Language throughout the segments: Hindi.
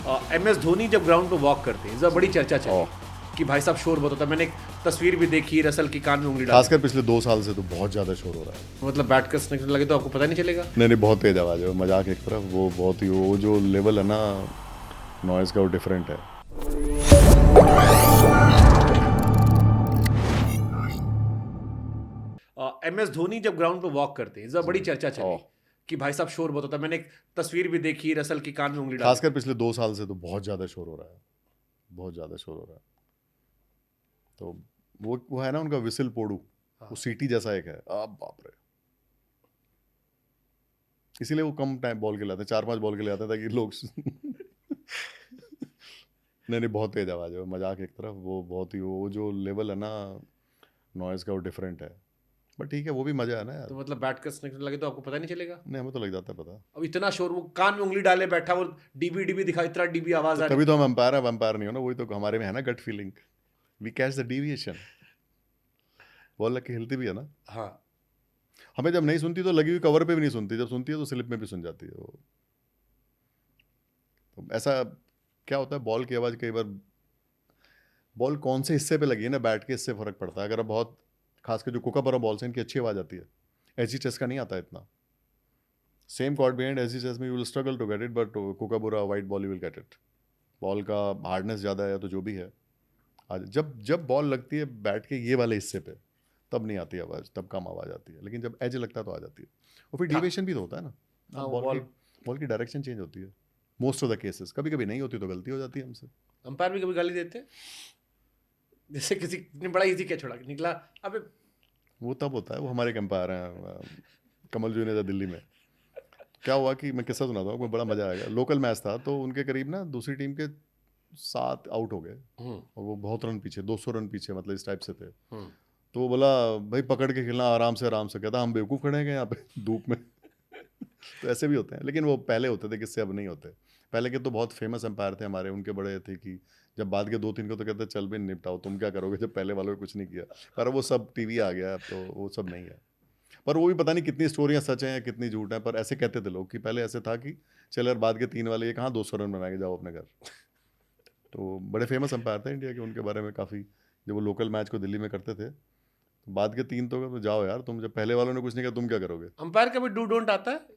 MS धोनी जब ग्राउंड पे वॉक करते हैं, बड़ी चर्चा चली कि भाई साहब शोर बहुत होता है। मैंने एक तस्वीर भी देखी, रसल की कान में उंगली डाली। खासकर पिछले 2 साल से तो बहुत ज़्यादा शोर हो रहा है। मतलब बैट कसने लगे तो आपको पता नहीं चलेगा। नहीं, बहुत तेज आवाज़ है। मजाक एक तरफ, वो बहुत ही वो जो लेवल है ना नॉइज़ का, वो डिफरेंट है। MS धोनी जब ग्राउंड पे वॉक करते हैं, बड़ी चर्चा चली कि भाई साहब शोर बहुत होता है। मैंने एक तस्वीर भी देखी, रसल की कान में उंगली डाली। खासकर पिछले 2 साल से तो बहुत ज़्यादा शोर हो रहा है, बहुत ज़्यादा शोर हो रहा है। तो वो है ना उनका विसिल पोडू, वो सीटी जैसा एक है। अब बाप रे, इसीलिए वो कम टाइम बॉल के लिए आते हैं, 4-5 बॉल के लिए आते हैं ताकि लोग नहीं, बहुत तेज आवाज़ है। मजाक एक तरफ, वो बहुत ही वो जो लेवल है ना नॉइज़ का, वो डिफरेंट है। बट ठीक है, वो भी मजा है ना यार। तो मतलब बैट कसने लगे तो आपको पता नहीं चलेगा। नहीं, हमें तो लग जाता है पता। अब इतना शोर, वो कान में उंगली डाले बैठा, वो डीबी डीबी दिखा, इतना डीबी आवाज आ रही। तभी तो हम अंपायर है, अंपायर नहीं हो ना। वही तो हमारे में है ना gut feeling, we catch the deviation. Ball लग के हिलती भी है ना। हाँ, हमें जब नहीं सुनती तो लगी हुई कवर पे भी नहीं सुनती, जब सुनती है तो स्लिप में भी सुन जाती है वो। तो ऐसा क्या होता है, बॉल की आवाज़ कई बार, बॉल कौन से हिस्से पे लगी है ना बैट के, इससे फर्क पड़ता है। अगर आप बहुत खासकर जो कुकाबरा बॉल्स हैं, इनकी अच्छी आवाज़ आती है। एजी चेस का नहीं आता इतना। Same caught behind SG chase में you will struggle to get it, but Kookaburra white ball you will get it. Ball का हार्डनेस ज़्यादा है तो जो भी है। आज जब जब बॉल लगती है बैट के ये वाले हिस्से पे, तब नहीं आती आवाज़, तब कम आवाज़ आती है। लेकिन जब एज लगता है तो आ जाती है। और फिर डिविएशन भी तो होता है ना। हाँ, बॉल की डायरेक्शन चेंज होती है मोस्ट ऑफ द केसेस। कभी कभी नहीं होती तो गलती हो जाती है हमसे। अंपायर भी कभी गाली देते हैं। जैसे किसी ने बड़ा इजी कैच छोड़ा, निकला, अबे। वो तब होता है, वो हमारे एक अंपायर हैं कमल जुनेजा दिल्ली में। क्या हुआ कि मैं किस्सा सुनाता हूँ, आपको बड़ा मजा आएगा। लोकल मैच था तो उनके करीब ना दूसरी टीम के 7 आउट हो गए और वो बहुत रन पीछे, 200 रन पीछे, मतलब इस टाइप से थे। तो वो बोला भाई पकड़ के खेलना, आराम से आराम से। कहता हम बेवकूफ़ खड़े हैं यहाँ पे धूप में। तो ऐसे भी होते हैं, लेकिन वो पहले होते थे, किससे अब नहीं होते। पहले के तो बहुत फेमस एम्पायर थे हमारे, उनके बड़े थे कि जब बाद के 2-3 को तो कहते चल भी निपटाओ, तुम क्या करोगे जब पहले वालों ने कुछ नहीं किया। पर वो सब टीवी आ गया, अब तो वो सब नहीं है। पर वो भी पता नहीं कितनी स्टोरियाँ सच हैं या कितनी झूठ हैं, पर ऐसे कहते थे लोग कि पहले ऐसे था कि चल यार बाद के 3 वाले ये कहाँ 200 रन बना के जाओ अपने घर। तो बड़े फेमस एम्पायर थे इंडिया के, उनके बारे में काफ़ी। जब वो लोकल मैच को दिल्ली में करते थे तो बाद के 3 तो जाओ यार तुम, जब पहले वालों ने कुछ नहीं किया तुम क्या करोगे। अंपायर का भी डू डोंट आता है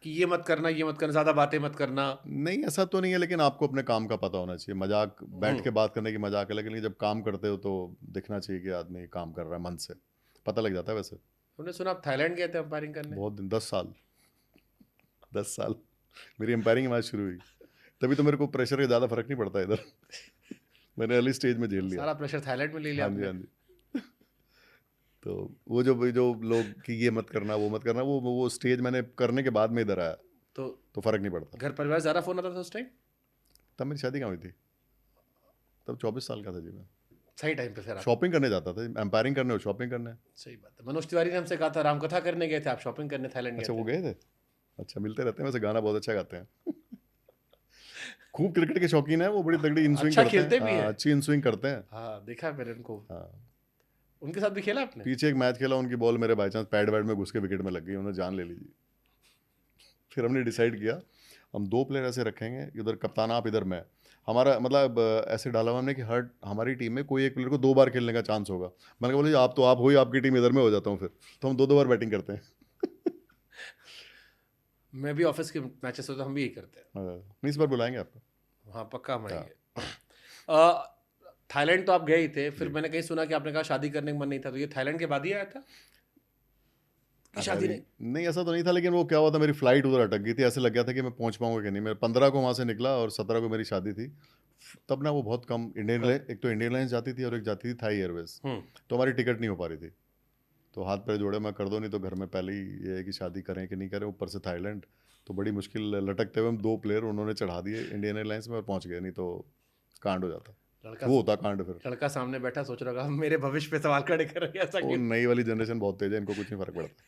कि ये मत करना, ये मत करना, ज्यादा बातें मत करना। नहीं, ऐसा तो नहीं है, लेकिन आपको अपने काम का पता होना चाहिए। मजाक बैठ के बात करने की मजाक है, लेकिन जब काम करते हो तो दिखना चाहिए कि आदमी काम कर रहा है मन से। पता लग जाता है वैसे। हमने सुना आप थाईलैंड गए थे अंपायरिंग करने। बहुत दिन, 10 साल, 10 साल मेरी एम्पायरिंग की बात शुरू हुई। तभी तो मेरे को प्रेशर का ज़्यादा फर्क नहीं पड़ता इधर। मैंने अर्ली स्टेज में झेल लिया। सारा प्रेशर थाईलैंड में ले लिया हाँ जी, आपने। हाँ जी। तो वो जो लोग कि ये मत करना वो मत करना, वो स्टेज मैंने करने के बाद में इधर आया तो फर्क नहीं पड़ता। घर परिवार ज्यादा फोन आता था उस टाइम। तब मेरी शादी कहाँ हुई थी, तब 24 साल का था जी मैं। सही टाइम पे फिर आप। शॉपिंग करने जाता था, एम्पायरिंग करने और शॉपिंग करने। सही बात है। मनोज तिवारी ने हमसे कहा था रामकथा करने गए थे, आप शॉपिंग करने थाईलैंड गए अच्छा, वो थे। गए थे। अच्छा, मिलते रहते हैं वैसे, गाना बहुत अच्छा गाते हैं। खूब क्रिकेट के शौकीन है वो, बड़ी तगड़ी इनस्विंग अच्छा करते खेलते हैं। भी है। हाँ, अच्छी इनस्विंग करते हैं। हाँ, देखा है मैंने उनको। हाँ, उनके साथ भी खेला आपने। पीछे एक मैच खेला, उनकी बॉल मेरे बाई चांस पैड वैड में घुस के विकेट में लग गई, उन्होंने जान ले ली जी। फिर हमने डिसाइड किया हम 2 प्लेयर ऐसे रखेंगे, इधर कप्तान आप, इधर मैं। हमारा मतलब ऐसे डाला हुआ हमने कि हर हमारी टीम में कोई एक प्लेयर को 2 बार खेलने का चांस होगा। मैंने कहा बोले आप तो आप हो ही, आपकी टीम, इधर में हो जाता हूँ फिर। तो हम 2-2 बार बैटिंग करते हैं। मैं भी ऑफिस के मैचेस होते हम भी यही करते हैं। नहीं, इस बार बुलाएंगे आपको। हाँ, पक्का हम आएंगे। थाईलैंड तो आप गए ही थे, फिर मैंने कहीं सुना कि आपने कहा शादी करने का मन नहीं था, तो ये थाईलैंड के बाद ही आया था कि शादी नहीं। नहीं, ऐसा तो नहीं था, लेकिन वो क्या हुआ था, मेरी फ्लाइट उधर अटक गई थी। ऐसे लग गया था कि मैं पहुंच पाऊंगा कि नहीं। मैं 15 को वहाँ से निकला और 17 को मेरी शादी थी। तब ना वो बहुत कम एक तो इंडियन एयरलाइंस जाती थी और एक जाती थी थाई एयरवेज। तो हमारी टिकट नहीं हो पा रही थी। तो हाथ पैर जोड़े, मैं कर दो, नहीं तो घर में पहले ही ये है कि शादी करें कि नहीं करें, ऊपर से थाईलैंड। तो बड़ी मुश्किल लटकते हुए हम 2 प्लेयर उन्होंने चढ़ा दिए इंडियन एयरलाइंस में और पहुँच गए, नहीं तो कांड हो जाता। वो होता कांड फिर। लड़का सामने बैठा सोच रहा होगा मेरे भविष्य पे सवाल खड़े कर रहे हैं, ऐसा वो क्यों। नई वाली जनरेशन बहुत तेज है, इनको कुछ नहीं फर्क पड़ता।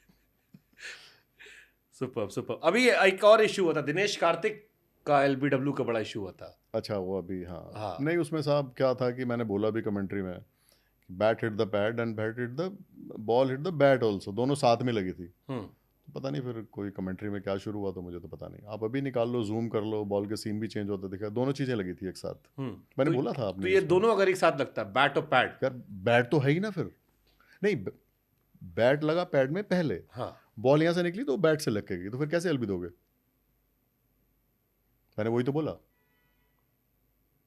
Super super. अभी एक और इशू हुआ था, दिनेश कार्तिक का LBW का बड़ा इशू हुआ था। अच्छा, वो अभी, हाँ, हाँ। नहीं उसमें साहब क्या था कि मैंने बोला भी कमेंट्री में, bat hit the pad and bat hit the ball hit the bat also, दोनों साथ में लगी थी। पता नहीं फिर कोई कमेंट्री में क्या शुरू हुआ, तो मुझे तो पता नहीं। आप अभी निकाल लो, जूम कर लो, बॉल के सीन भी चेंज होता दिखा, दोनों चीज़ें लगी थी एक साथ। मैंने तो बोला था तो आपने ये उसमें। दोनों अगर एक साथ लगता है, बैट और पैड। यार बैट तो है ही ना फिर। नहीं, बैट लगा पैड में पहले, हाँ, बॉल यहाँ से निकली तो बैट से लग के गई, तो फिर कैसे एलबी दोगे? मैंने वही तो बोला।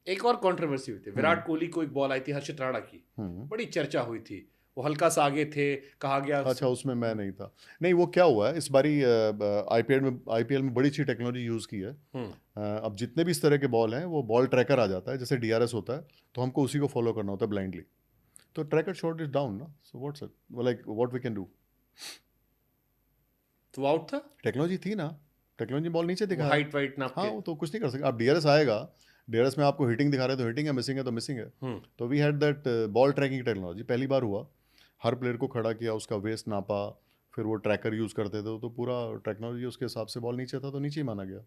एक और कंट्रोवर्सी हुई थी, विराट कोहली को एक बॉल आई थी हर्षित राणा की, हम्म। बड़ी चर्चा हुई थी, वो हल्का सा आगे थे, कहा गया अच्छा, उसमें मैं नहीं था। नहीं, वो क्या हुआ है इस बारी, आईपीएल में बड़ी अच्छी टेक्नोलॉजी यूज़ की है। अब जितने भी इस तरह के बॉल हैं, वो बॉल ट्रैकर आ जाता है, जैसे डीआरएस होता है, तो हमको उसी को फॉलो करना होता है ब्लाइंडली। तो ट्रैकर शॉट इज डाउन ना, so what's it, like what we can do. तो आउट था, टेक्नोलॉजी थी ना, टेक्नोलॉजी बॉल नीचे वो दिखा है। हाइट वाइट नाप हाँ, के। वो तो कुछ नहीं कर सकते। आप डीआरएस आएगा, डीआरएस में आपको हिटिंग दिखा रहे हैं तो हिटिंग है, मिसिंग है तो मिसिंग है। तो we had that ball tracking technology, पहली बार हुआ। हर प्लेयर को खड़ा किया, उसका वेस्ट नापा, फिर वो ट्रैकर यूज़ करते थे, तो पूरा टेक्नोलॉजी उसके हिसाब से बॉल नीचे था तो नीचे ही माना गया।